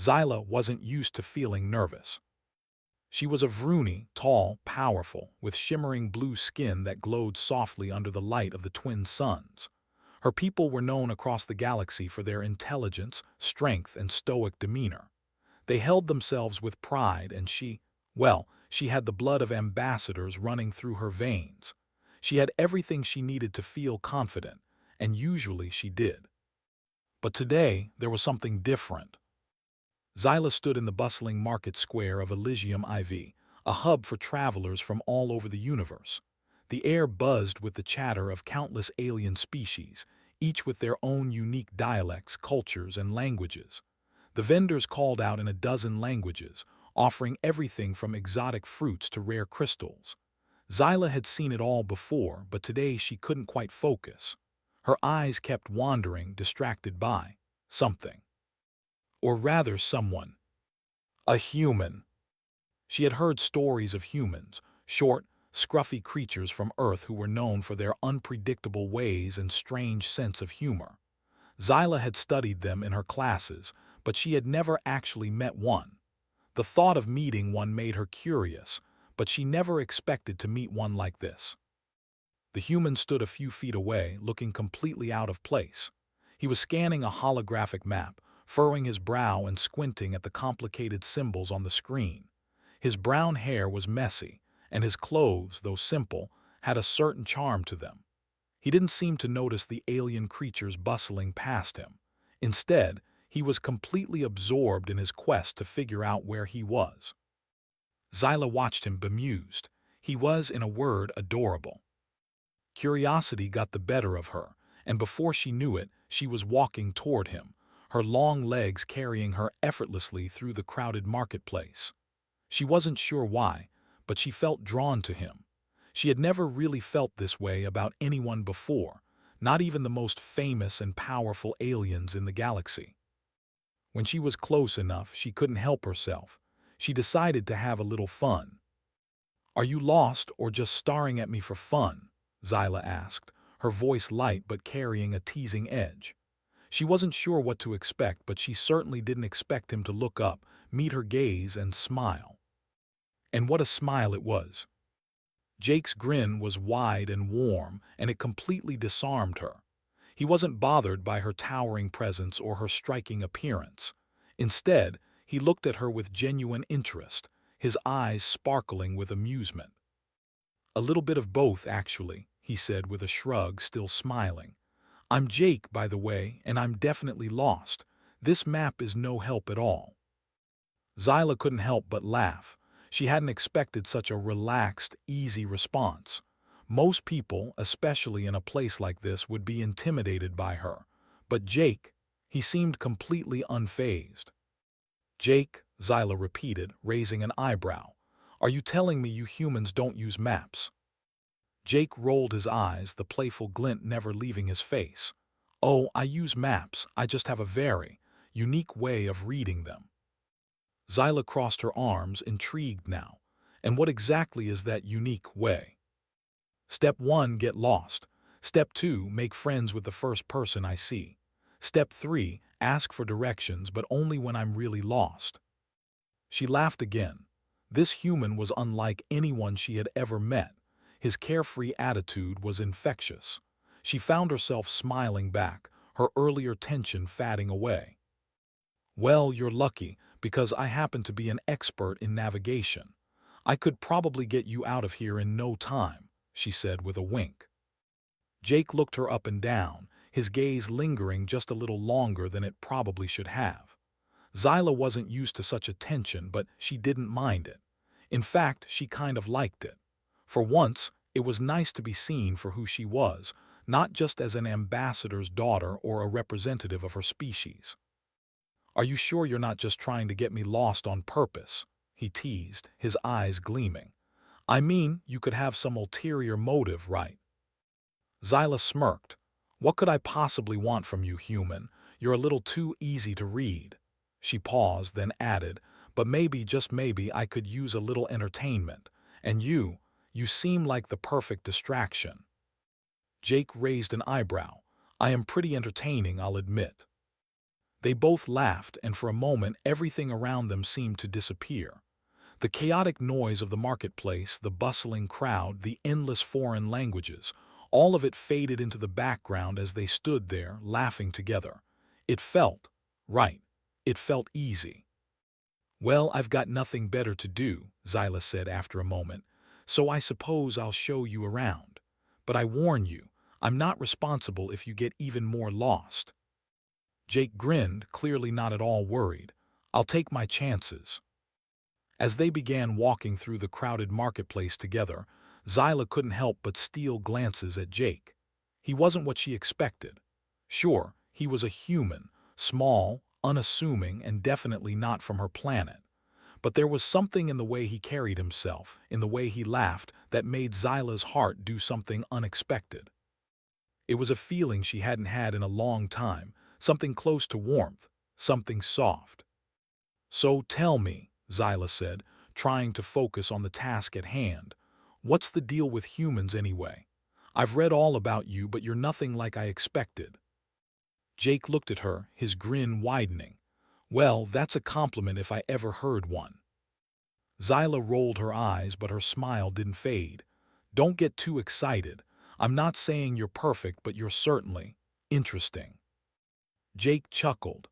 Zyla wasn't used to feeling nervous. She was a Vruni, tall, powerful, with shimmering blue skin that glowed softly under the light of the twin suns. Her people were known across the galaxy for their intelligence, strength, and stoic demeanor. They held themselves with pride, and she had the blood of ambassadors running through her veins. She had everything she needed to feel confident, and usually she did. But today, there was something different. Zyla stood in the bustling market square of Elysium IV, a hub for travelers from all over the universe. The air buzzed with the chatter of countless alien species, each with their own unique dialects, cultures, and languages. The vendors called out in a dozen languages, offering everything from exotic fruits to rare crystals. Zyla had seen it all before, but today she couldn't quite focus. Her eyes kept wandering, distracted by something. Or rather, someone. A human. She had heard stories of humans, short, scruffy creatures from Earth who were known for their unpredictable ways and strange sense of humor. Zyla had studied them in her classes, but she had never actually met one. The thought of meeting one made her curious, but she never expected to meet one like this. The human stood a few feet away, looking completely out of place. He was scanning a holographic map, furrowing his brow and squinting at the complicated symbols on the screen. His brown hair was messy, and his clothes, though simple, had a certain charm to them. He didn't seem to notice the alien creatures bustling past him. Instead, he was completely absorbed in his quest to figure out where he was. Zyla watched him bemused. He was, in a word, adorable. Curiosity got the better of her, and before she knew it, she was walking toward him, her long legs carrying her effortlessly through the crowded marketplace. She wasn't sure why, but she felt drawn to him. She had never really felt this way about anyone before, not even the most famous and powerful aliens in the galaxy. When she was close enough, she couldn't help herself. She decided to have a little fun. "Are you lost or just staring at me for fun?" Zyla asked, her voice light but carrying a teasing edge. She wasn't sure what to expect, but she certainly didn't expect him to look up, meet her gaze, and smile. And what a smile it was! Jake's grin was wide and warm, and it completely disarmed her. He wasn't bothered by her towering presence or her striking appearance. Instead, he looked at her with genuine interest, his eyes sparkling with amusement. "A little bit of both, actually," he said with a shrug, still smiling. "I'm Jake, by the way, and I'm definitely lost. This map is no help at all." Zyla couldn't help but laugh. She hadn't expected such a relaxed, easy response. Most people, especially in a place like this, would be intimidated by her. But Jake, he seemed completely unfazed. "Jake," Zyla repeated, raising an eyebrow. "Are you telling me you humans don't use maps?" Jake rolled his eyes, the playful glint never leaving his face. "Oh, I use maps, I just have a very unique way of reading them." Zyla crossed her arms, intrigued now. "And what exactly is that unique way?" "Step 1, get lost. Step 2, make friends with the first person I see. Step 3, ask for directions, but only when I'm really lost." She laughed again. This human was unlike anyone she had ever met. His carefree attitude was infectious. She found herself smiling back, her earlier tension fading away. "Well, you're lucky, because I happen to be an expert in navigation. I could probably get you out of here in no time," she said with a wink. Jake looked her up and down, his gaze lingering just a little longer than it probably should have. Zyla wasn't used to such attention, but she didn't mind it. In fact, she kind of liked it. For once, it was nice to be seen for who she was, not just as an ambassador's daughter or a representative of her species. "Are you sure you're not just trying to get me lost on purpose?" he teased, his eyes gleaming. "I mean, you could have some ulterior motive, right?" Zyla smirked. "What could I possibly want from you, human? You're a little too easy to read." She paused, then added, "But maybe, just maybe, I could use a little entertainment. And you seem like the perfect distraction." Jake raised an eyebrow. "I am pretty entertaining, I'll admit." They both laughed, and for a moment everything around them seemed to disappear. The chaotic noise of the marketplace, the bustling crowd, the endless foreign languages, all of it faded into the background as they stood there, laughing together. It felt right. It felt easy. "Well, I've got nothing better to do," Zyla said after a moment, "so I suppose I'll show you around. But I warn you, I'm not responsible if you get even more lost." Jake grinned, clearly not at all worried. "I'll take my chances." As they began walking through the crowded marketplace together, Zyla couldn't help but steal glances at Jake. He wasn't what she expected. Sure, he was a human, small, unassuming, and definitely not from her planet. But there was something in the way he carried himself, in the way he laughed, that made Zyla's heart do something unexpected. It was a feeling she hadn't had in a long time, something close to warmth, something soft. "So tell me," Zyla said, trying to focus on the task at hand, "what's the deal with humans anyway? I've read all about you, but you're nothing like I expected." Jake looked at her, his grin widening. "Well, that's a compliment if I ever heard one." Zyla rolled her eyes, but her smile didn't fade. "Don't get too excited. I'm not saying you're perfect, but you're certainly interesting." Jake chuckled.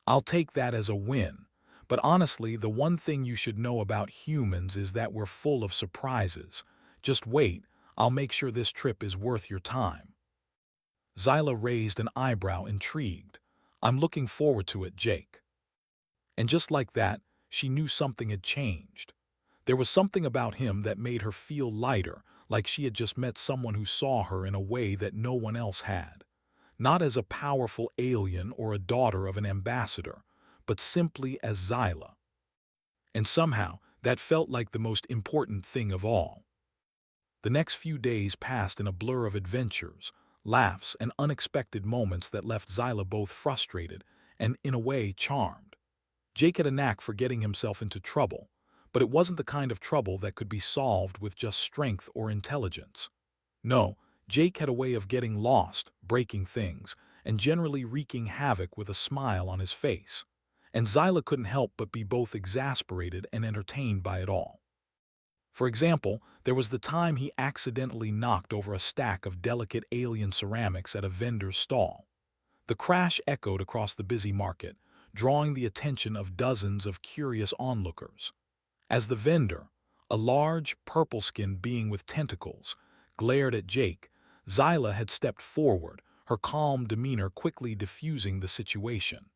"I'll take that as a win. But honestly, the one thing you should know about humans is that we're full of surprises. Just wait, I'll make sure this trip is worth your time." Zyla raised an eyebrow, intrigued. "I'm looking forward to it, Jake." And just like that, she knew something had changed. There was something about him that made her feel lighter, like she had just met someone who saw her in a way that no one else had. Not as a powerful alien or a daughter of an ambassador, but simply as Zyla. And somehow, that felt like the most important thing of all. The next few days passed in a blur of adventures, laughs, and unexpected moments that left Zyla both frustrated and, in a way, charmed. Jake had a knack for getting himself into trouble, but it wasn't the kind of trouble that could be solved with just strength or intelligence. No, Jake had a way of getting lost, breaking things, and generally wreaking havoc with a smile on his face. And Zyla couldn't help but be both exasperated and entertained by it all. For example, there was the time he accidentally knocked over a stack of delicate alien ceramics at a vendor's stall. The crash echoed across the busy market, drawing the attention of dozens of curious onlookers. As the vendor, a large, purple-skinned being with tentacles, glared at Jake, Zyla had stepped forward, her calm demeanor quickly diffusing the situation.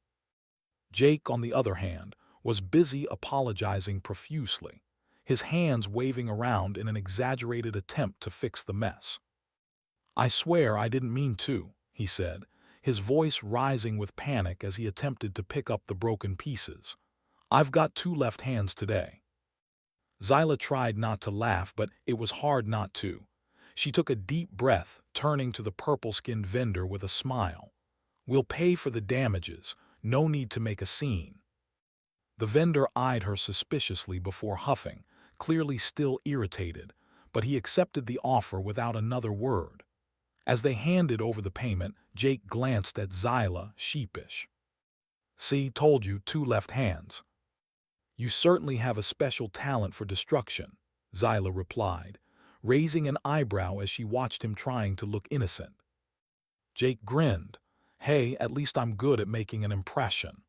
Jake, on the other hand, was busy apologizing profusely, his hands waving around in an exaggerated attempt to fix the mess. "I swear I didn't mean to," he said, his voice rising with panic as he attempted to pick up the broken pieces. "I've got two left hands today." Zyla tried not to laugh, but it was hard not to. She took a deep breath, turning to the purple-skinned vendor with a smile. "We'll pay for the damages. No need to make a scene." The vendor eyed her suspiciously before huffing, clearly still irritated, but he accepted the offer without another word. As they handed over the payment, Jake glanced at Zyla, sheepish. "See, told you, two left hands." "You certainly have a special talent for destruction," Zyla replied, raising an eyebrow as she watched him trying to look innocent. Jake grinned. "Hey, at least I'm good at making an impression."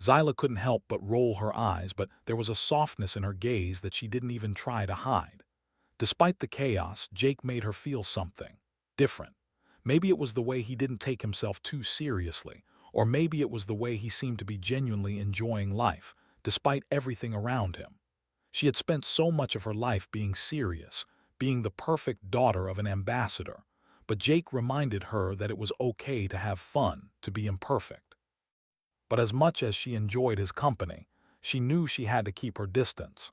Zyla couldn't help but roll her eyes, but there was a softness in her gaze that she didn't even try to hide. Despite the chaos, Jake made her feel something different. Maybe it was the way he didn't take himself too seriously, or maybe it was the way he seemed to be genuinely enjoying life, despite everything around him. She had spent so much of her life being serious, being the perfect daughter of an ambassador, but Jake reminded her that it was okay to have fun, to be imperfect. But as much as she enjoyed his company, she knew she had to keep her distance.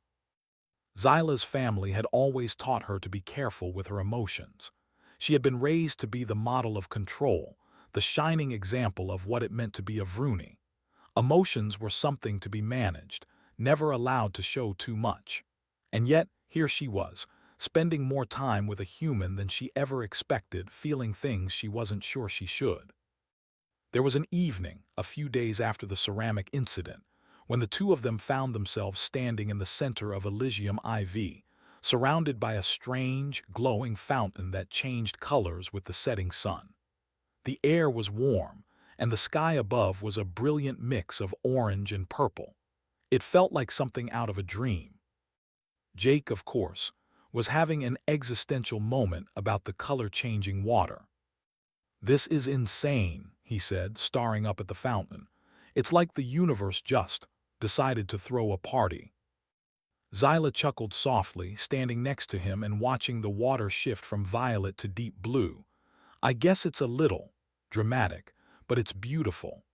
Zyla's family had always taught her to be careful with her emotions. She had been raised to be the model of control, the shining example of what it meant to be a Vruni. Emotions were something to be managed, never allowed to show too much. And yet, here she was, spending more time with a human than she ever expected, feeling things she wasn't sure she should. There was an evening, a few days after the ceramic incident, when the two of them found themselves standing in the center of Elysium IV, surrounded by a strange, glowing fountain that changed colors with the setting sun. The air was warm, and the sky above was a brilliant mix of orange and purple. It felt like something out of a dream. Jake, of course, was having an existential moment about the color-changing water. "This is insane," he said, staring up at the fountain. "It's like the universe just decided to throw a party." Zyla chuckled softly, standing next to him and watching the water shift from violet to deep blue. "I guess it's a little dramatic, but it's beautiful."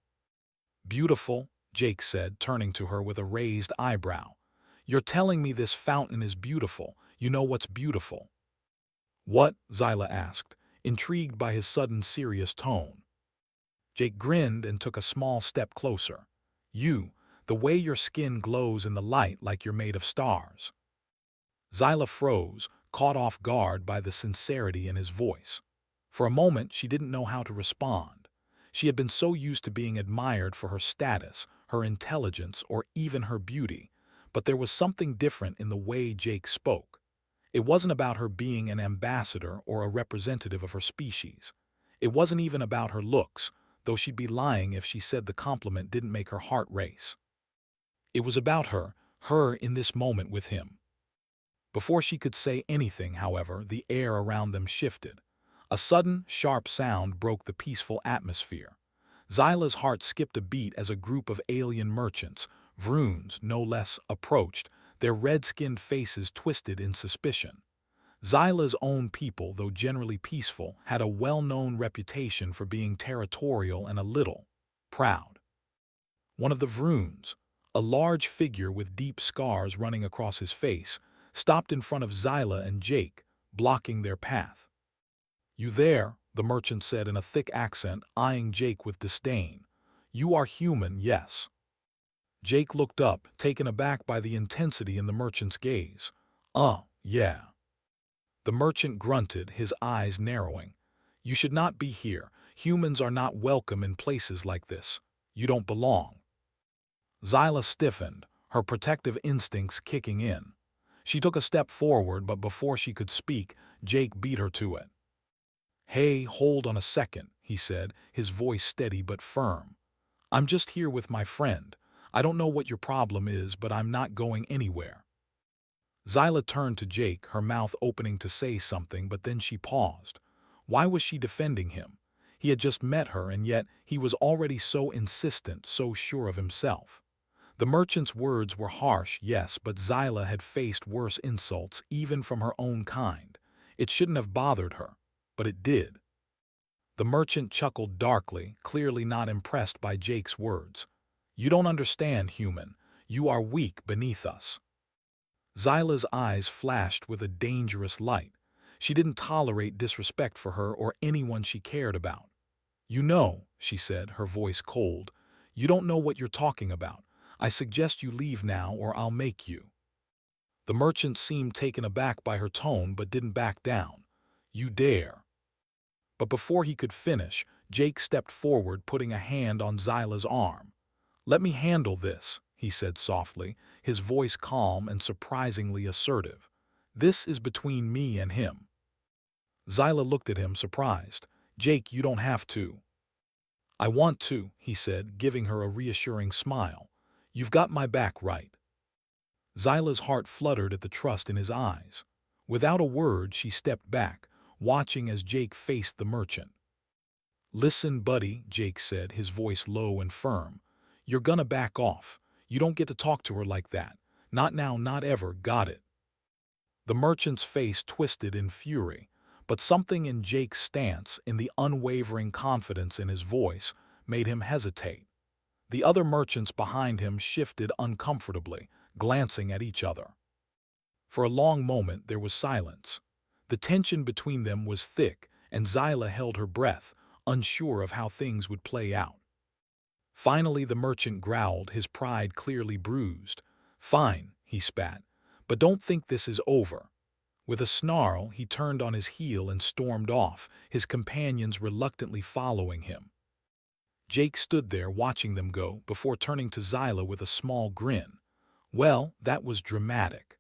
"Beautiful?" Jake said, turning to her with a raised eyebrow. "You're telling me this fountain is beautiful. You know what's beautiful?" "What?" Zyla asked, intrigued by his sudden serious tone. Jake grinned and took a small step closer. The way your skin glows in the light like you're made of stars." Zyla froze, caught off guard by the sincerity in his voice. For a moment, she didn't know how to respond. She had been so used to being admired for her status, her intelligence, or even her beauty, but there was something different in the way Jake spoke. It wasn't about her being an ambassador or a representative of her species. It wasn't even about her looks, though she'd be lying if she said the compliment didn't make her heart race. It was about her in this moment with him. Before she could say anything, however, the air around them shifted. A sudden, sharp sound broke the peaceful atmosphere. Zyla's heart skipped a beat as a group of alien merchants, Vroons no less, approached, their red-skinned faces twisted in suspicion. Zyla's own people, though generally peaceful, had a well-known reputation for being territorial and a little proud. One of the Vroons, a large figure with deep scars running across his face, stopped in front of Zyla and Jake, blocking their path. "You there?" the merchant said in a thick accent, eyeing Jake with disdain. "You are human, yes?" Jake looked up, taken aback by the intensity in the merchant's gaze. Yeah." The merchant grunted, his eyes narrowing. "You should not be here. Humans are not welcome in places like this. You don't belong." Zyla stiffened, her protective instincts kicking in. She took a step forward, but before she could speak, Jake beat her to it. "Hey, hold on a second," he said, his voice steady but firm. "I'm just here with my friend. I don't know what your problem is, but I'm not going anywhere." Zyla turned to Jake, her mouth opening to say something, but then she paused. Why was she defending him? He had just met her, and yet he was already so insistent, so sure of himself. The merchant's words were harsh, yes, but Zyla had faced worse insults, even from her own kind. It shouldn't have bothered her, but it did. The merchant chuckled darkly, clearly not impressed by Jake's words. "You don't understand, human. You are weak beneath us." Zyla's eyes flashed with a dangerous light. She didn't tolerate disrespect for her or anyone she cared about. "You know," she said, her voice cold, "you don't know what you're talking about. I suggest you leave now or I'll make you." The merchant seemed taken aback by her tone but didn't back down. "You dare." But before he could finish, Jake stepped forward, putting a hand on Zyla's arm. "Let me handle this," he said softly, his voice calm and surprisingly assertive. "This is between me and him." Zyla looked at him, surprised. "Jake, you don't have to." "I want to," he said, giving her a reassuring smile. "You've got my back, right?" Zyla's heart fluttered at the trust in his eyes. Without a word, she stepped back, watching as Jake faced the merchant. "Listen, buddy," Jake said, his voice low and firm. "You're gonna back off. You don't get to talk to her like that. Not now, not ever, got it?" The merchant's face twisted in fury, but something in Jake's stance, in the unwavering confidence in his voice, made him hesitate. The other merchants behind him shifted uncomfortably, glancing at each other. For a long moment there was silence. The tension between them was thick, and Zyla held her breath, unsure of how things would play out. Finally the merchant growled, his pride clearly bruised. "Fine," he spat, "but don't think this is over." With a snarl, he turned on his heel and stormed off, his companions reluctantly following him. Jake stood there watching them go before turning to Zyla with a small grin. Well, that was dramatic.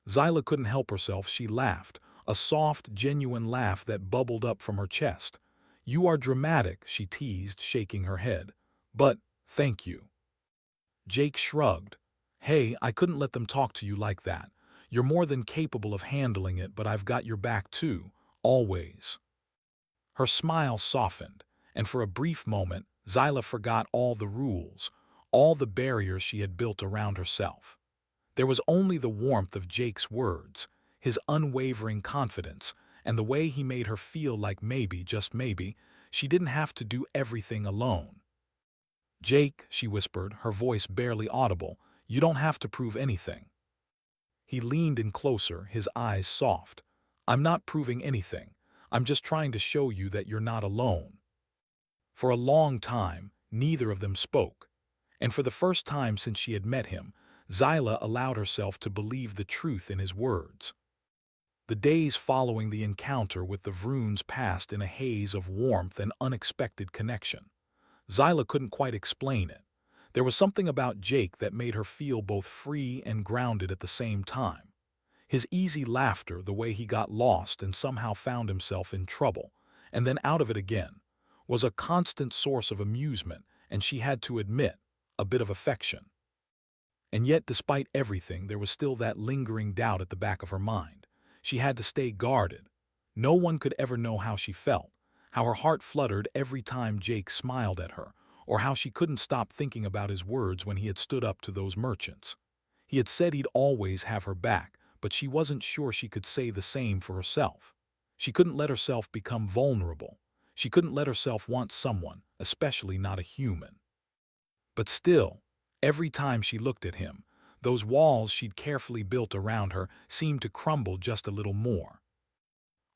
Zyla couldn't help herself. She laughed, a soft, genuine laugh that bubbled up from her chest. You are dramatic, she teased, shaking her head. But, thank you. Jake shrugged. Hey, I couldn't let them talk to you like that. You're more than capable of handling it, but I've got your back too, always. Her smile softened, and for a brief moment, Zyla forgot all the rules, all the barriers she had built around herself. There was only the warmth of Jake's words, his unwavering confidence, and the way he made her feel like maybe, just maybe, she didn't have to do everything alone. Jake, she whispered, her voice barely audible, you don't have to prove anything. He leaned in closer, his eyes soft. I'm not proving anything. I'm just trying to show you that you're not alone. For a long time, neither of them spoke, and for the first time since she had met him, Zyla allowed herself to believe the truth in his words. The days following the encounter with the Vroons passed in a haze of warmth and unexpected connection. Zyla couldn't quite explain it. There was something about Jake that made her feel both free and grounded at the same time. His easy laughter, the way he got lost and somehow found himself in trouble, and then out of it again, was a constant source of amusement, and she had to admit, a bit of affection. And yet, despite everything, there was still that lingering doubt at the back of her mind. She had to stay guarded. No one could ever know how she felt, how her heart fluttered every time Jake smiled at her, or how she couldn't stop thinking about his words when he had stood up to those merchants. He had said he'd always have her back, but she wasn't sure she could say the same for herself. She couldn't let herself become vulnerable. She couldn't let herself want someone, especially not a human. But still, every time she looked at him, those walls she'd carefully built around her seemed to crumble just a little more.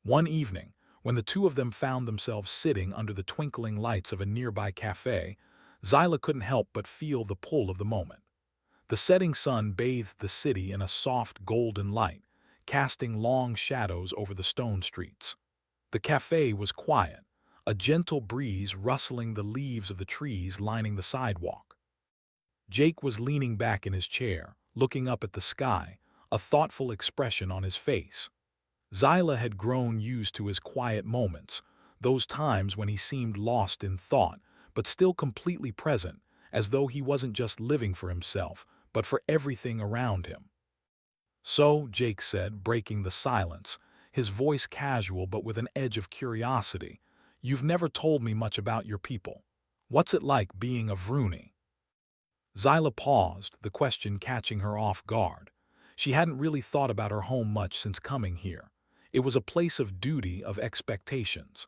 One evening, when the two of them found themselves sitting under the twinkling lights of a nearby cafe, Zyla couldn't help but feel the pull of the moment. The setting sun bathed the city in a soft golden light, casting long shadows over the stone streets. The cafe was quiet, a gentle breeze rustling the leaves of the trees lining the sidewalk. Jake was leaning back in his chair, looking up at the sky, a thoughtful expression on his face. Zyla had grown used to his quiet moments, those times when he seemed lost in thought, but still completely present, as though he wasn't just living for himself, but for everything around him. So, Jake said, breaking the silence, his voice casual but with an edge of curiosity, you've never told me much about your people. What's it like being a Vroonie? Zyla paused, the question catching her off guard. She hadn't really thought about her home much since coming here. It was a place of duty, of expectations.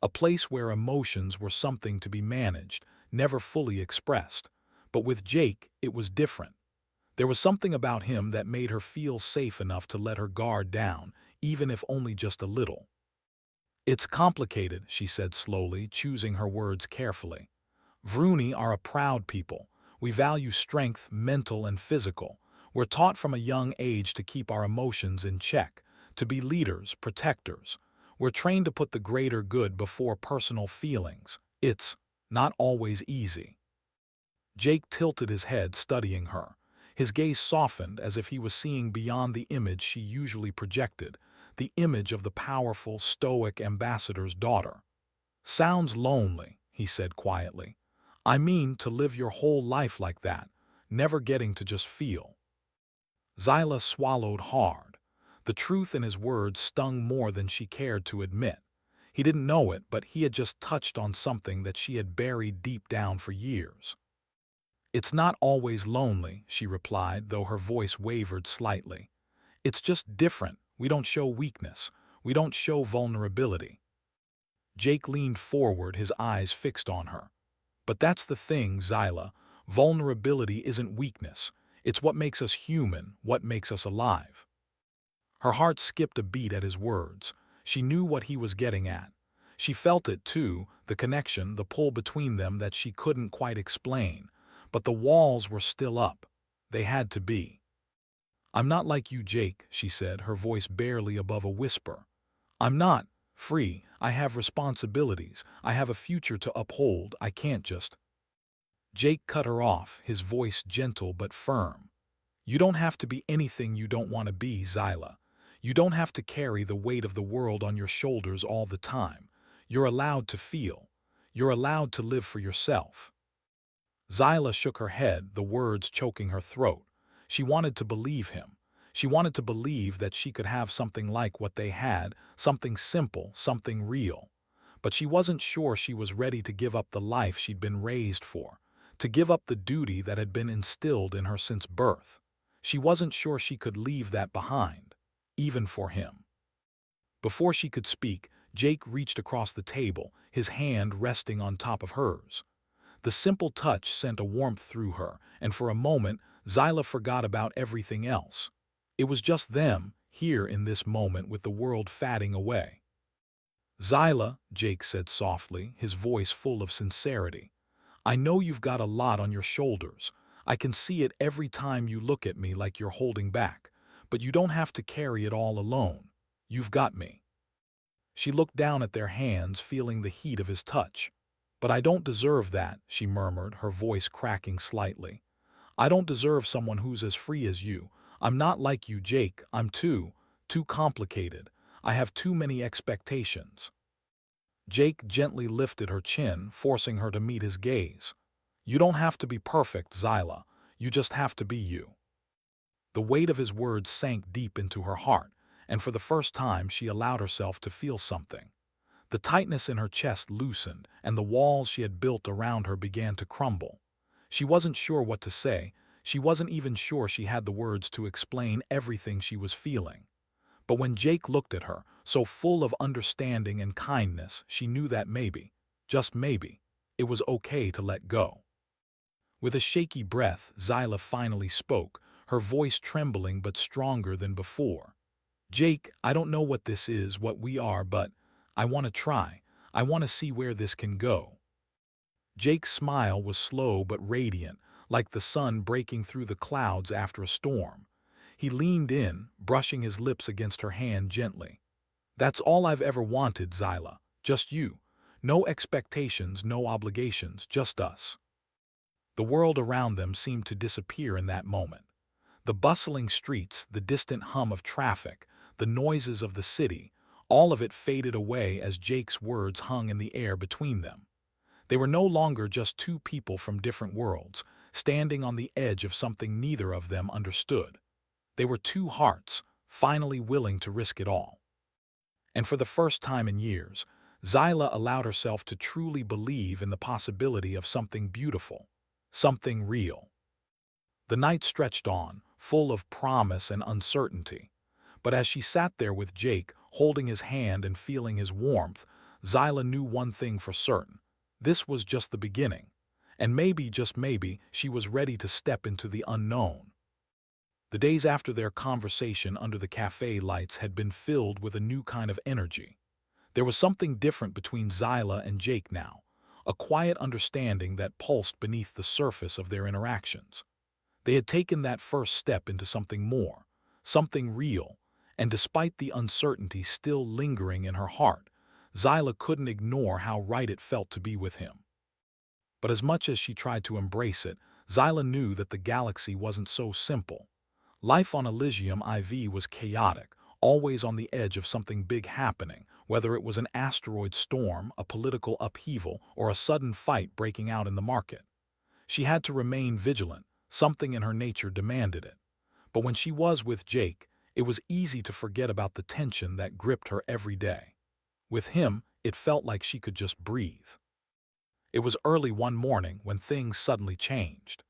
A place where emotions were something to be managed, never fully expressed. But with Jake, it was different. There was something about him that made her feel safe enough to let her guard down, even if only just a little. It's complicated, she said slowly, choosing her words carefully. Vroonie are a proud people. We value strength, mental and physical. We're taught from a young age to keep our emotions in check, to be leaders, protectors. We're trained to put the greater good before personal feelings. It's not always easy. Jake tilted his head, studying her. His gaze softened as if he was seeing beyond the image she usually projected, the image of the powerful, stoic ambassador's daughter. Sounds lonely, he said quietly. I mean, to live your whole life like that, never getting to just feel. Zyla swallowed hard. The truth in his words stung more than she cared to admit. He didn't know it, but he had just touched on something that she had buried deep down for years. It's not always lonely, she replied, though her voice wavered slightly. It's just different. We don't show weakness. We don't show vulnerability. Jake leaned forward, his eyes fixed on her. But that's the thing, Zyla. Vulnerability isn't weakness. It's what makes us human, what makes us alive. Her heart skipped a beat at his words. She knew what he was getting at. She felt it too, the connection, the pull between them that she couldn't quite explain. But the walls were still up. They had to be. I'm not like you, Jake, she said, her voice barely above a whisper. I'm not, Free, I have responsibilities, I have a future to uphold, I can't just. Jake cut her off, his voice gentle but firm. You don't have to be anything you don't want to be, Zyla. You don't have to carry the weight of the world on your shoulders all the time. You're allowed to feel. You're allowed to live for yourself. Zyla shook her head, the words choking her throat. She wanted to believe him. She wanted to believe that she could have something like what they had, something simple, something real. But she wasn't sure she was ready to give up the life she'd been raised for, to give up the duty that had been instilled in her since birth. She wasn't sure she could leave that behind, even for him. Before she could speak, Jake reached across the table, his hand resting on top of hers. The simple touch sent a warmth through her, and for a moment, Zyla forgot about everything else. It was just them, here in this moment with the world fading away. Zyla, Jake said softly, his voice full of sincerity. I know you've got a lot on your shoulders. I can see it every time you look at me like you're holding back. But you don't have to carry it all alone. You've got me. She looked down at their hands, feeling the heat of his touch. But I don't deserve that, she murmured, her voice cracking slightly. I don't deserve someone who's as free as you. I'm not like you, Jake. I'm too complicated. I have too many expectations. Jake gently lifted her chin, forcing her to meet his gaze. You don't have to be perfect, Zyla. You just have to be you. The weight of his words sank deep into her heart, and for the first time she allowed herself to feel something. The tightness in her chest loosened, and the walls she had built around her began to crumble. She wasn't sure what to say. She wasn't even sure she had the words to explain everything she was feeling. But when Jake looked at her, so full of understanding and kindness, she knew that maybe, just maybe, it was okay to let go. With a shaky breath, Zyla finally spoke, her voice trembling but stronger than before. Jake, I don't know what this is, what we are, but I want to try. I want to see where this can go. Jake's smile was slow but radiant, like the sun breaking through the clouds after a storm. He leaned in, brushing his lips against her hand gently. That's all I've ever wanted, Zyla. Just you. No expectations, no obligations, just us. The world around them seemed to disappear in that moment. The bustling streets, the distant hum of traffic, the noises of the city, all of it faded away as Jake's words hung in the air between them. They were no longer just two people from different worlds, standing on the edge of something neither of them understood. They were two hearts, finally willing to risk it all. And for the first time in years, Zyla allowed herself to truly believe in the possibility of something beautiful, something real. The night stretched on, full of promise and uncertainty. But as she sat there with Jake, holding his hand and feeling his warmth, Zyla knew one thing for certain. This was just the beginning. And maybe, just maybe, she was ready to step into the unknown. The days after their conversation under the cafe lights had been filled with a new kind of energy. There was something different between Zyla and Jake now, a quiet understanding that pulsed beneath the surface of their interactions. They had taken that first step into something more, something real, and despite the uncertainty still lingering in her heart, Zyla couldn't ignore how right it felt to be with him. But as much as she tried to embrace it, Zyla knew that the galaxy wasn't so simple. Life on Elysium IV was chaotic, always on the edge of something big happening, whether it was an asteroid storm, a political upheaval, or a sudden fight breaking out in the market. She had to remain vigilant, something in her nature demanded it. But when she was with Jake, it was easy to forget about the tension that gripped her every day. With him, it felt like she could just breathe. It was early one morning when things suddenly changed.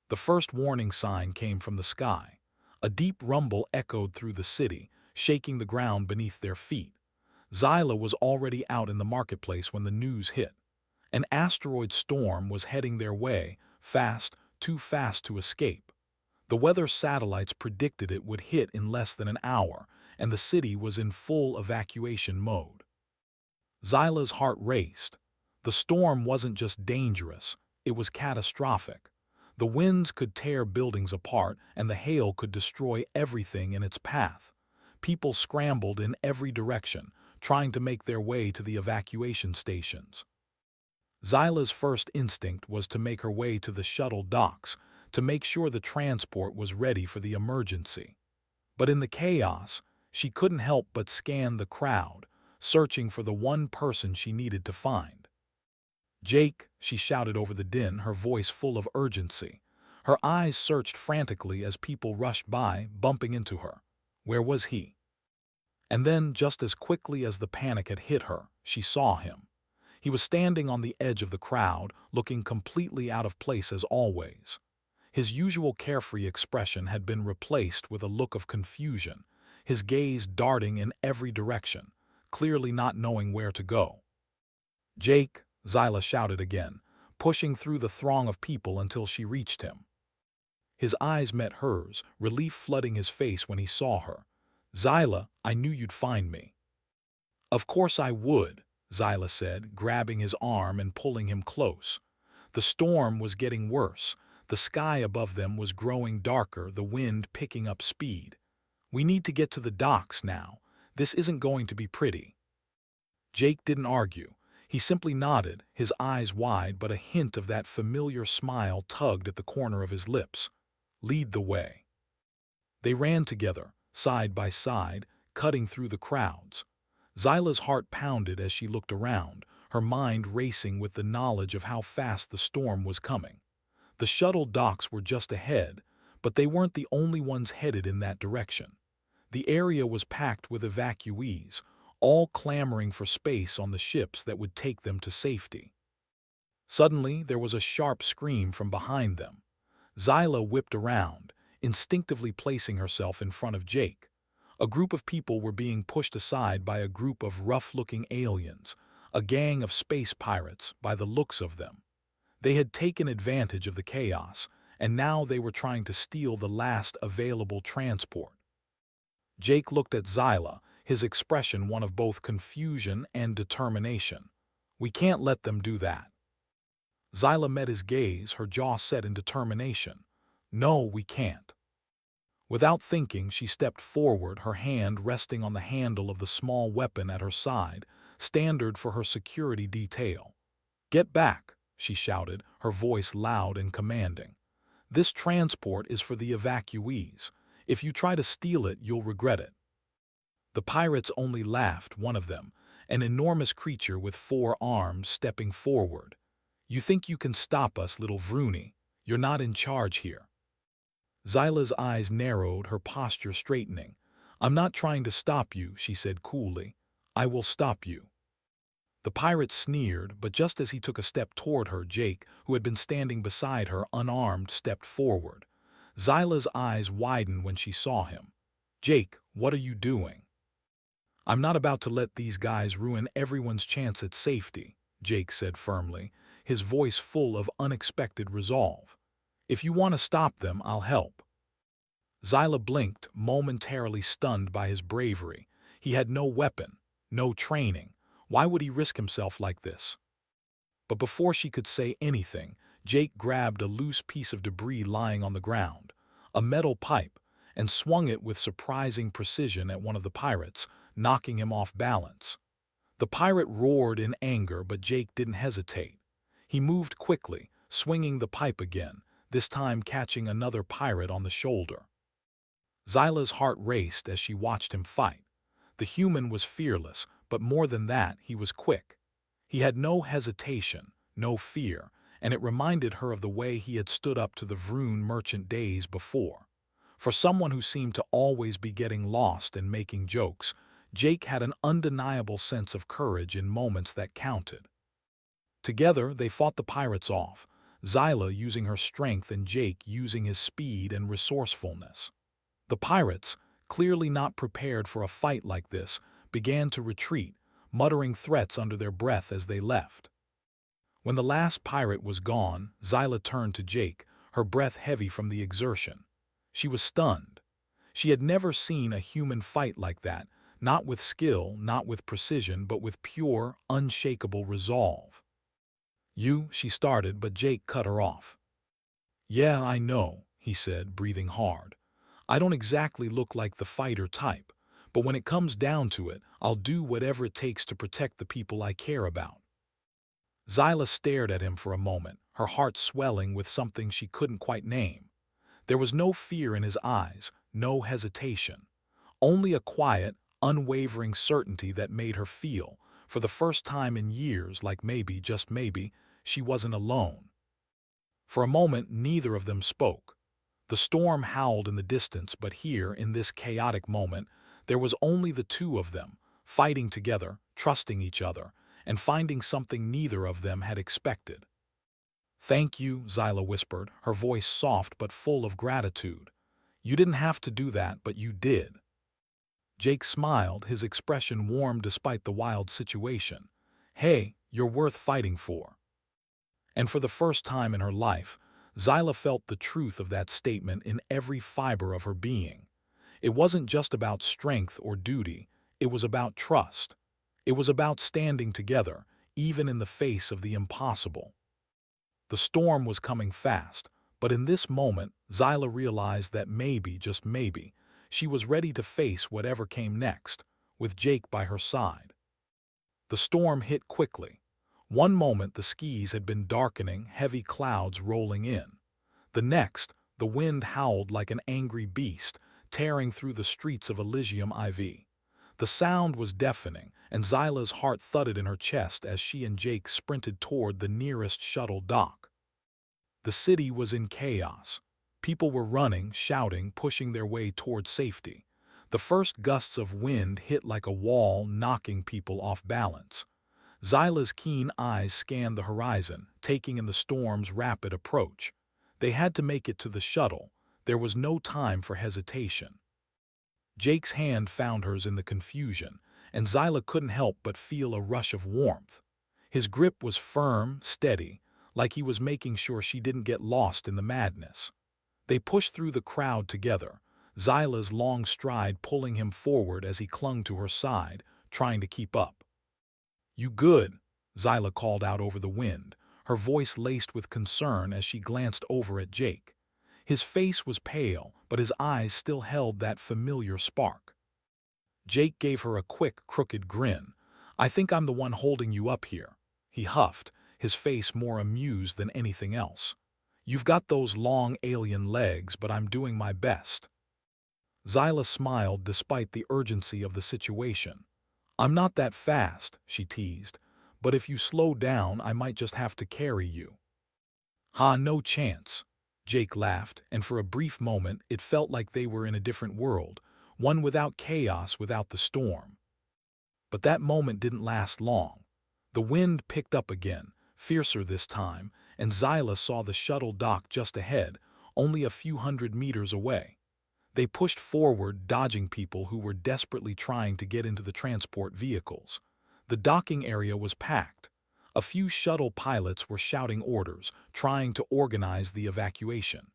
The first warning sign came from the sky. A deep rumble echoed through the city, shaking the ground beneath their feet. Zyla was already out in the marketplace when the news hit. An asteroid storm was heading their way, fast, too fast to escape. The weather satellites predicted it would hit in less than an hour, and the city was in full evacuation mode. Zyla's heart raced. The storm wasn't just dangerous, it was catastrophic. The winds could tear buildings apart, and the hail could destroy everything in its path. People scrambled in every direction, trying to make their way to the evacuation stations. Zyla's first instinct was to make her way to the shuttle docks to make sure the transport was ready for the emergency. But in the chaos, she couldn't help but scan the crowd, searching for the one person she needed to find. "Jake," she shouted over the din, her voice full of urgency. Her eyes searched frantically as people rushed by, bumping into her. Where was he? And then, just as quickly as the panic had hit her, she saw him. He was standing on the edge of the crowd, looking completely out of place as always. His usual carefree expression had been replaced with a look of confusion, his gaze darting in every direction, clearly not knowing where to go. "Jake," Zyla shouted again, pushing through the throng of people until she reached him. His eyes met hers, relief flooding his face when he saw her. "Zyla, I knew you'd find me." "Of course I would," Zyla said, grabbing his arm and pulling him close. The storm was getting worse. The sky above them was growing darker, the wind picking up speed. "We need to get to the docks now. This isn't going to be pretty." Jake didn't argue. He simply nodded, his eyes wide, but a hint of that familiar smile tugged at the corner of his lips. "Lead the way." They ran together, side by side, cutting through the crowds. Zyla's heart pounded as she looked around, her mind racing with the knowledge of how fast the storm was coming. The shuttle docks were just ahead, but they weren't the only ones headed in that direction. The area was packed with evacuees, all clamoring for space on the ships that would take them to safety. Suddenly, there was a sharp scream from behind them. Zyla whipped around, instinctively placing herself in front of Jake. A group of people were being pushed aside by a group of rough-looking aliens, a gang of space pirates by the looks of them. They had taken advantage of the chaos, and now they were trying to steal the last available transport. Jake looked at Zyla, his expression one of both confusion and determination. "We can't let them do that." Zyla met his gaze, her jaw set in determination. "No, we can't." Without thinking, she stepped forward, her hand resting on the handle of the small weapon at her side, standard for her security detail. "Get back," she shouted, her voice loud and commanding. "This transport is for the evacuees. If you try to steal it, you'll regret it." The pirates only laughed, one of them, an enormous creature with 4 arms, stepping forward. "You think you can stop us, little Vroony? You're not in charge here." Zyla's eyes narrowed, her posture straightening. "I'm not trying to stop you," she said coolly. "I will stop you." The pirate sneered, but just as he took a step toward her, Jake, who had been standing beside her unarmed, stepped forward. Zyla's eyes widened when she saw him. "Jake, what are you doing?" "I'm not about to let these guys ruin everyone's chance at safety," Jake said firmly, his voice full of unexpected resolve. "If you want to stop them, I'll help." Zyla blinked, momentarily stunned by his bravery. He had no weapon, no training. Why would he risk himself like this? But before she could say anything, Jake grabbed a loose piece of debris lying on the ground, a metal pipe, and swung it with surprising precision at one of the pirates, knocking him off balance. The pirate roared in anger, but Jake didn't hesitate. He moved quickly, swinging the pipe again, this time catching another pirate on the shoulder. Zyla's heart raced as she watched him fight. The human was fearless, but more than that, he was quick. He had no hesitation, no fear, and it reminded her of the way he had stood up to the Vroon merchant days before. For someone who seemed to always be getting lost and making jokes, Jake had an undeniable sense of courage in moments that counted. Together, they fought the pirates off, Zyla using her strength and Jake using his speed and resourcefulness. The pirates, clearly not prepared for a fight like this, began to retreat, muttering threats under their breath as they left. When the last pirate was gone, Zyla turned to Jake, her breath heavy from the exertion. She was stunned. She had never seen a human fight like that, not with skill, not with precision, but with pure, unshakable resolve. She started, but Jake cut her off. "Yeah, I know," he said, breathing hard. "I don't exactly look like the fighter type, But when it comes down to it, I'll do whatever it takes to protect the people I care about." Zyla stared at him for a moment, her heart swelling with something she couldn't quite name. There was no fear in his eyes, no hesitation. Only a quiet, unwavering certainty that made her feel, for the first time in years, like maybe, just maybe, she wasn't alone. For a moment, neither of them spoke. The storm howled in the distance, but here, in this chaotic moment, there was only the two of them, fighting together, trusting each other, and finding something neither of them had expected. "Thank you," Zyla whispered, her voice soft but full of gratitude. "You didn't have to do that, but you did." Jake smiled, his expression warm despite the wild situation. "Hey, you're worth fighting for." And for the first time in her life, Zyla felt the truth of that statement in every fiber of her being. It wasn't just about strength or duty, it was about trust. It was about standing together, even in the face of the impossible. The storm was coming fast, but in this moment, Zyla realized that maybe, just maybe, she was ready to face whatever came next, with Jake by her side. The storm hit quickly. One moment the skies had been darkening, heavy clouds rolling in. The next, the wind howled like an angry beast, tearing through the streets of Elysium IV. The sound was deafening, and Zyla's heart thudded in her chest as she and Jake sprinted toward the nearest shuttle dock. The city was in chaos. People were running, shouting, pushing their way toward safety. The first gusts of wind hit like a wall, knocking people off balance. Zyla's keen eyes scanned the horizon, taking in the storm's rapid approach. They had to make it to the shuttle. There was no time for hesitation. Jake's hand found hers in the confusion, and Zyla couldn't help but feel a rush of warmth. His grip was firm, steady, like he was making sure she didn't get lost in the madness. They pushed through the crowd together, Zyla's long stride pulling him forward as he clung to her side, trying to keep up. "You good?" Zyla called out over the wind, her voice laced with concern as she glanced over at Jake. His face was pale, but his eyes still held that familiar spark. Jake gave her a quick, crooked grin. "I think I'm the one holding you up here," he huffed, his face more amused than anything else. "You've got those long alien legs, but I'm doing my best." Zyla smiled despite the urgency of the situation. "I'm not that fast," she teased, "but if you slow down, I might just have to carry you." "Ha, no chance." Jake laughed, and for a brief moment it felt like they were in a different world, one without chaos, without the storm. But that moment didn't last long. The wind picked up again, fiercer this time, and Zyla saw the shuttle dock just ahead, only a few hundred meters away. They pushed forward, dodging people who were desperately trying to get into the transport vehicles. The docking area was packed. A few shuttle pilots were shouting orders, trying to organize the evacuation.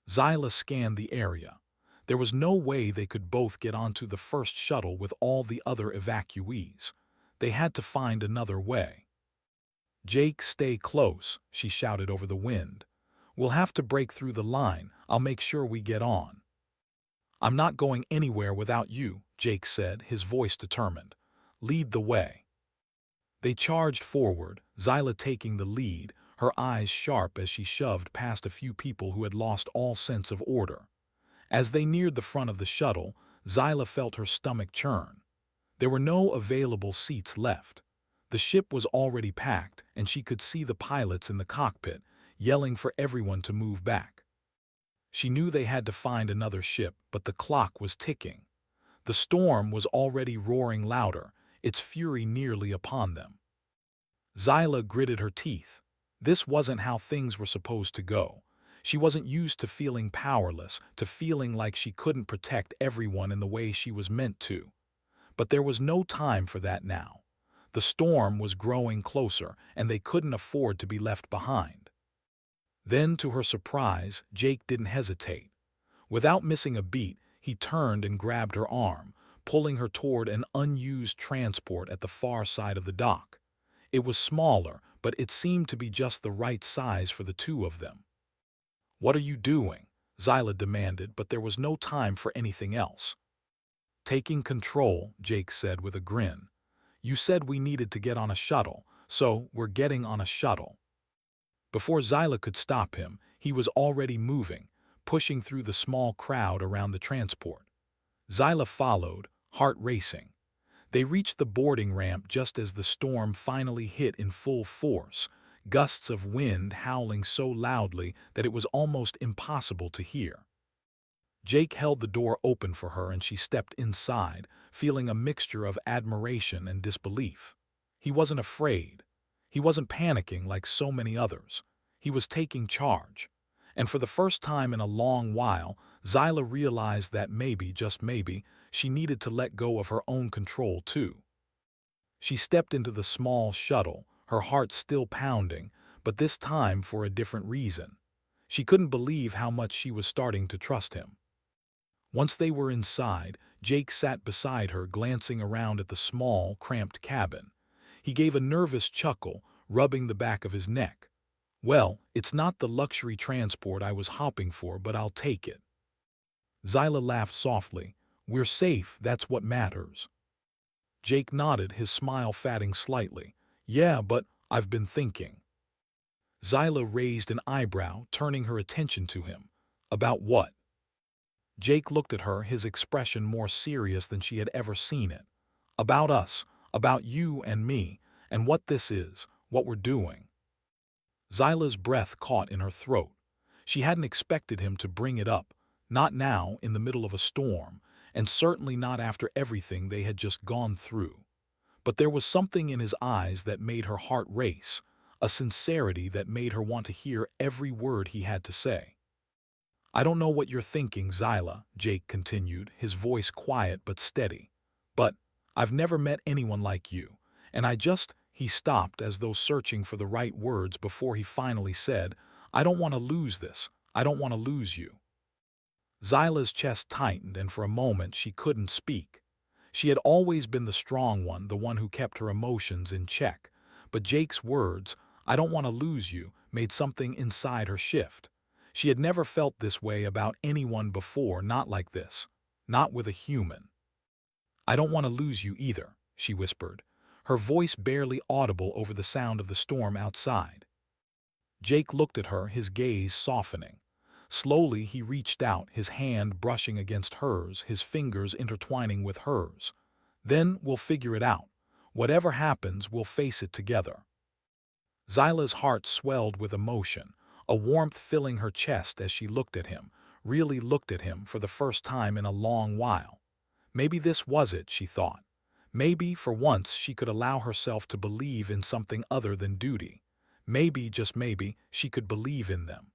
Zyla scanned the area. There was no way they could both get onto the first shuttle with all the other evacuees. They had to find another way. "Jake, stay close," she shouted over the wind. "We'll have to break through the line. I'll make sure we get on." "I'm not going anywhere without you," Jake said, his voice determined. "Lead the way." They charged forward, Zyla taking the lead, her eyes sharp as she shoved past a few people who had lost all sense of order. As they neared the front of the shuttle, Zyla felt her stomach churn. There were no available seats left. The ship was already packed, and she could see the pilots in the cockpit, yelling for everyone to move back. She knew they had to find another ship, but the clock was ticking. The storm was already roaring louder, its fury nearly upon them. Zyla gritted her teeth. This wasn't how things were supposed to go. She wasn't used to feeling powerless, to feeling like she couldn't protect everyone in the way she was meant to. But there was no time for that now. The storm was growing closer, and they couldn't afford to be left behind. Then, to her surprise, Jake didn't hesitate. Without missing a beat, he turned and grabbed her arm, pulling her toward an unused transport at the far side of the dock. It was smaller, but it seemed to be just the right size for the two of them. "What are you doing?" Zyla demanded, but there was no time for anything else. "Taking control," Jake said with a grin. "You said we needed to get on a shuttle, so we're getting on a shuttle." Before Zyla could stop him, he was already moving, pushing through the small crowd around the transport. Zyla followed, heart racing. They reached the boarding ramp just as the storm finally hit in full force, gusts of wind howling so loudly that it was almost impossible to hear. Jake held the door open for her and she stepped inside, feeling a mixture of admiration and disbelief. He wasn't afraid. He wasn't panicking like so many others. He was taking charge. And for the first time in a long while, Zyla realized that maybe, just maybe, she needed to let go of her own control too. She stepped into the small shuttle, her heart still pounding, but this time for a different reason. She couldn't believe how much she was starting to trust him. Once they were inside, Jake sat beside her, glancing around at the small, cramped cabin. He gave a nervous chuckle, rubbing the back of his neck. "Well, it's not the luxury transport I was hoping for, but I'll take it." Zyla laughed softly. "We're safe, that's what matters." Jake nodded, his smile fading slightly. "Yeah, but I've been thinking." Zyla raised an eyebrow, turning her attention to him. "About what?" Jake looked at her, his expression more serious than she had ever seen it. "About us, about you and me, and what this is, what we're doing." Zyla's breath caught in her throat. She hadn't expected him to bring it up, not now, in the middle of a storm, and certainly not after everything they had just gone through. But there was something in his eyes that made her heart race, a sincerity that made her want to hear every word he had to say. "I don't know what you're thinking, Zyla," Jake continued, his voice quiet but steady. "But I've never met anyone like you, and He stopped as though searching for the right words before he finally said, "I don't want to lose this. I don't want to lose you." Zyla's chest tightened, and for a moment she couldn't speak. She had always been the strong one, the one who kept her emotions in check. But Jake's words, "I don't want to lose you," made something inside her shift. She had never felt this way about anyone before, not like this. Not with a human. "I don't want to lose you either," she whispered, her voice barely audible over the sound of the storm outside. Jake looked at her, his gaze softening. Slowly he reached out, his hand brushing against hers, his fingers intertwining with hers. "Then we'll figure it out. Whatever happens, we'll face it together." Zyla's heart swelled with emotion, a warmth filling her chest as she looked at him, really looked at him for the first time in a long while. Maybe this was it, she thought. Maybe, for once, she could allow herself to believe in something other than duty. Maybe, just maybe, she could believe in them.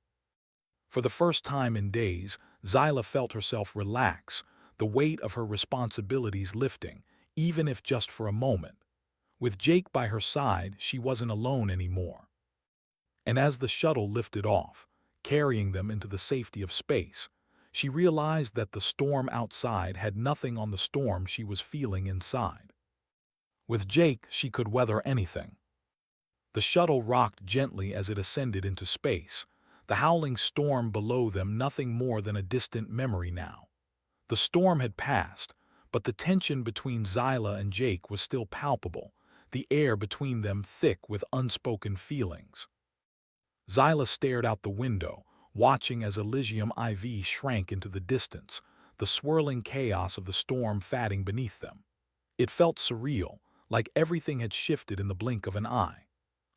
For the first time in days, Zyla felt herself relax, the weight of her responsibilities lifting, even if just for a moment. With Jake by her side, she wasn't alone anymore. And as the shuttle lifted off, carrying them into the safety of space, she realized that the storm outside had nothing on the storm she was feeling inside. With Jake, she could weather anything. The shuttle rocked gently as it ascended into space, the howling storm below them nothing more than a distant memory now. The storm had passed, but the tension between Zyla and Jake was still palpable, the air between them thick with unspoken feelings. Zyla stared out the window, watching as Elysium IV shrank into the distance, the swirling chaos of the storm fading beneath them. It felt surreal, like everything had shifted in the blink of an eye.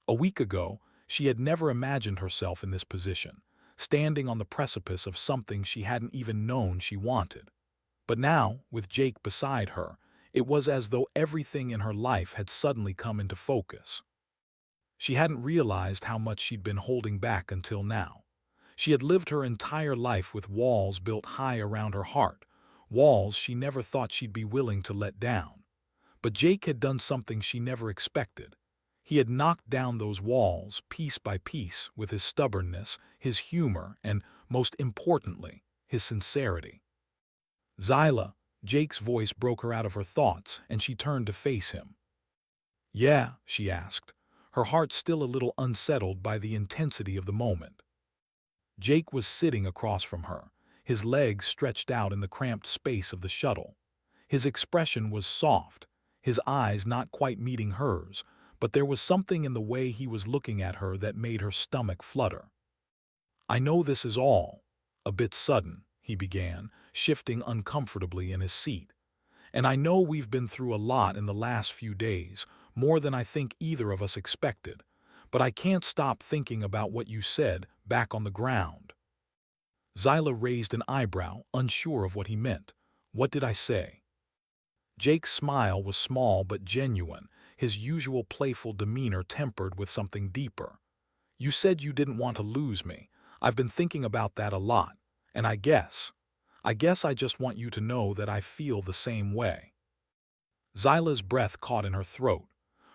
A week ago, she had never imagined herself in this position, standing on the precipice of something she hadn't even known she wanted. But now, with Jake beside her, it was as though everything in her life had suddenly come into focus. She hadn't realized how much she'd been holding back until now. She had lived her entire life with walls built high around her heart, walls she never thought she'd be willing to let down. But Jake had done something she never expected. He had knocked down those walls, piece by piece, with his stubbornness, his humor, and, most importantly, his sincerity. "Zyla," Jake's voice broke her out of her thoughts, and she turned to face him. "Yeah," she asked, her heart still a little unsettled by the intensity of the moment. Jake was sitting across from her, his legs stretched out in the cramped space of the shuttle. His expression was soft, his eyes not quite meeting hers, but there was something in the way he was looking at her that made her stomach flutter. "I know this is all a bit sudden," he began, shifting uncomfortably in his seat. "And I know we've been through a lot in the last few days, more than I think either of us expected. But I can't stop thinking about what you said back on the ground." Zyla raised an eyebrow, unsure of what he meant. "What did I say?" Jake's smile was small but genuine, his usual playful demeanor tempered with something deeper. "You said you didn't want to lose me. I've been thinking about that a lot, and I guess I just want you to know that I feel the same way." Zyla's breath caught in her throat.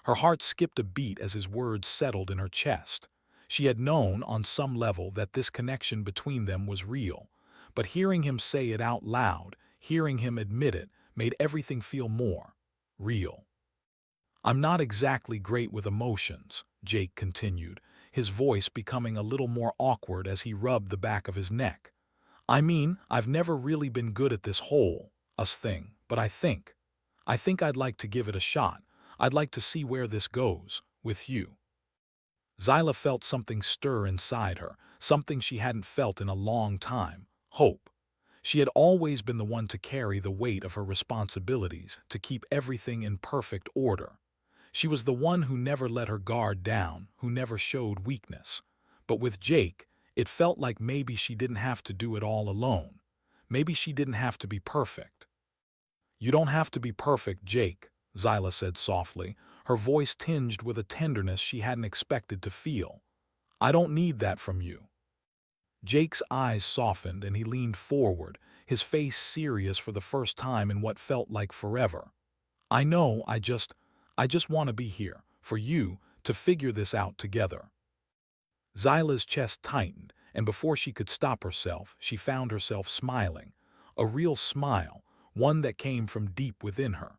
Her heart skipped a beat as his words settled in her chest. She had known, on some level, that this connection between them was real, but hearing him say it out loud, hearing him admit it, made everything feel more real. "I'm not exactly great with emotions," Jake continued, his voice becoming a little more awkward as he rubbed the back of his neck. "I mean, I've never really been good at this whole us thing, but I think I'd like to give it a shot. I'd like to see where this goes, with you." Zyla felt something stir inside her, something she hadn't felt in a long time: hope. She had always been the one to carry the weight of her responsibilities, to keep everything in perfect order. She was the one who never let her guard down, who never showed weakness. But with Jake, it felt like maybe she didn't have to do it all alone. Maybe she didn't have to be perfect. "You don't have to be perfect, Jake," Zyla said softly, her voice tinged with a tenderness she hadn't expected to feel. "I don't need that from you." Jake's eyes softened and he leaned forward, his face serious for the first time in what felt like forever. "I know, I just want to be here, for you, to figure this out together." Zyla's chest tightened, and before she could stop herself, she found herself smiling. A real smile, one that came from deep within her.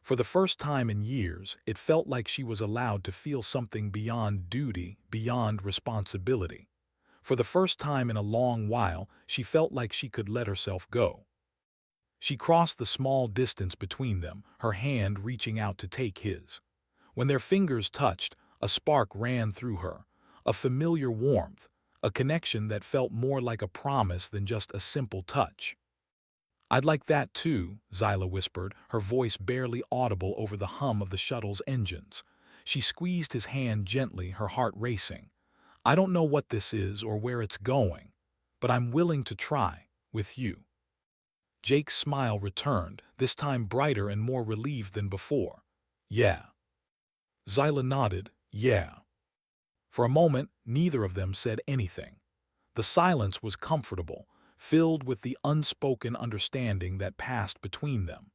For the first time in years, it felt like she was allowed to feel something beyond duty, beyond responsibility. For the first time in a long while, she felt like she could let herself go. She crossed the small distance between them, her hand reaching out to take his. When their fingers touched, a spark ran through her, a familiar warmth, a connection that felt more like a promise than just a simple touch. "I'd like that too," Zyla whispered, her voice barely audible over the hum of the shuttle's engines. She squeezed his hand gently, her heart racing. "I don't know what this is or where it's going, but I'm willing to try, with you." Jake's smile returned, this time brighter and more relieved than before. "Yeah." Zyla nodded. "Yeah." For a moment, neither of them said anything. The silence was comfortable, filled with the unspoken understanding that passed between them.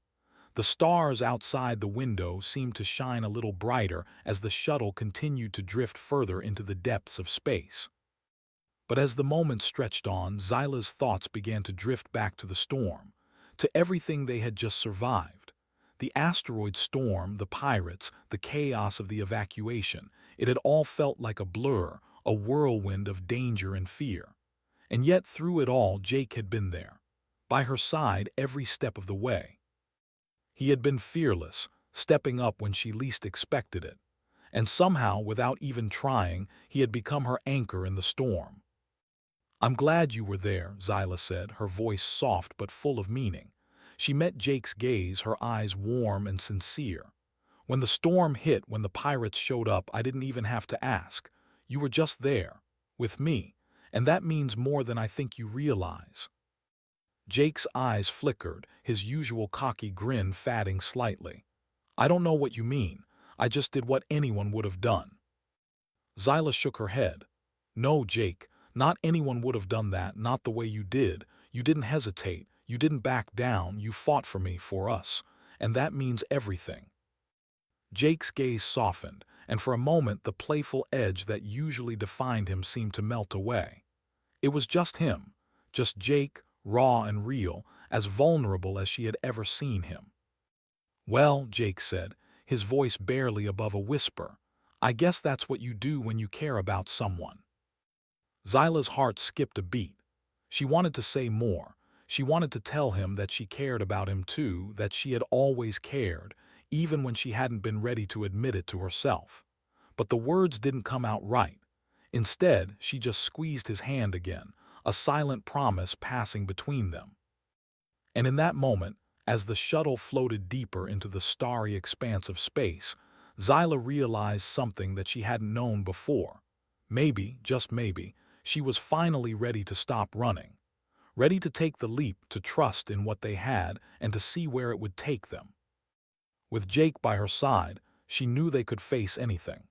The stars outside the window seemed to shine a little brighter as the shuttle continued to drift further into the depths of space. But as the moments stretched on, Zyla's thoughts began to drift back to the storm, to everything they had just survived. The asteroid storm, the pirates, the chaos of the evacuation, it had all felt like a blur, a whirlwind of danger and fear. And yet through it all, Jake had been there, by her side every step of the way. He had been fearless, stepping up when she least expected it. And somehow, without even trying, he had become her anchor in the storm. "I'm glad you were there," Zyla said, her voice soft but full of meaning. She met Jake's gaze, her eyes warm and sincere. "When the storm hit, when the pirates showed up, I didn't even have to ask. You were just there, with me, and that means more than I think you realize." Jake's eyes flickered, his usual cocky grin fading slightly. "I don't know what you mean. I just did what anyone would have done." Zyla shook her head. "No, Jake, not anyone would have done that, not the way you did. You didn't hesitate, you didn't back down, you fought for me, for us, and that means everything." Jake's gaze softened, and for a moment the playful edge that usually defined him seemed to melt away. It was just him, just Jake, raw and real, as vulnerable as she had ever seen him. "Well," Jake said, his voice barely above a whisper, "I guess that's what you do when you care about someone." Zyla's heart skipped a beat. She wanted to say more. She wanted to tell him that she cared about him too, that she had always cared, even when she hadn't been ready to admit it to herself. But the words didn't come out right. Instead, she just squeezed his hand again, a silent promise passing between them. And in that moment, as the shuttle floated deeper into the starry expanse of space, Zyla realized something that she hadn't known before. Maybe, just maybe, she was finally ready to stop running, ready to take the leap, to trust in what they had and to see where it would take them. With Jake by her side, she knew they could face anything.